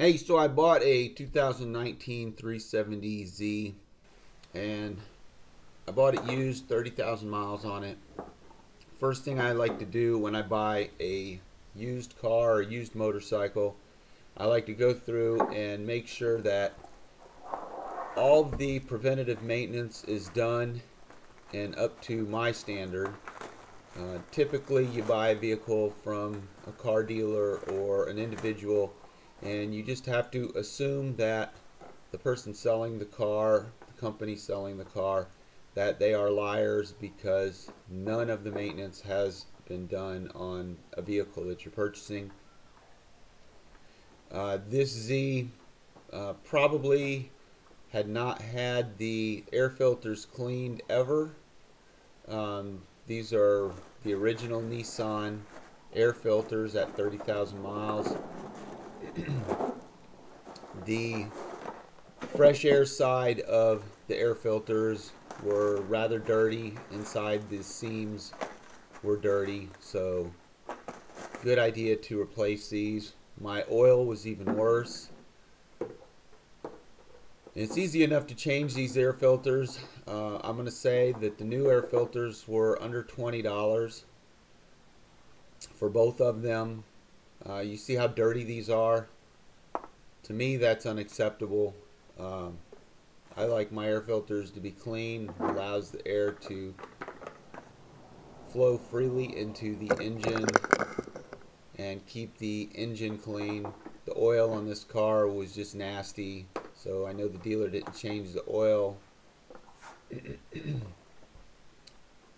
Hey, so I bought a 2019 370Z and I bought it used, 30,000 miles on it. First thing I like to do when I buy a used car or used motorcycle, I like to go through and make sure that all the preventative maintenance is done and up to my standard. Typically, you buy a vehicle from a car dealer or an individual, and you just have to assume that the person selling the car, the company selling the car, that they are liars because none of the maintenance has been done on a vehicle that you're purchasing. This Z probably had not had the air filters cleaned ever. These are the original Nissan air filters at 30,000 miles. The fresh air side of the air filters were rather dirty. Inside the seams were dirty, so good idea to replace these. My oil was even worse. It's easy enough to change these air filters. I'm going to say that the new air filters were under $20 for both of them. You see how dirty these are? To me, that's unacceptable. I like my air filters to be clean. It allows the air to flow freely into the engine and keep the engine clean. The oil on this car was just nasty, so I know the dealer didn't change the oil.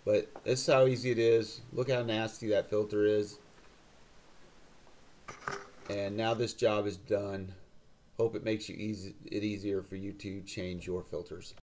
But this is how easy it is. Look how nasty that filter is. And now this job is done. Hope it makes it easier for you to change your filters.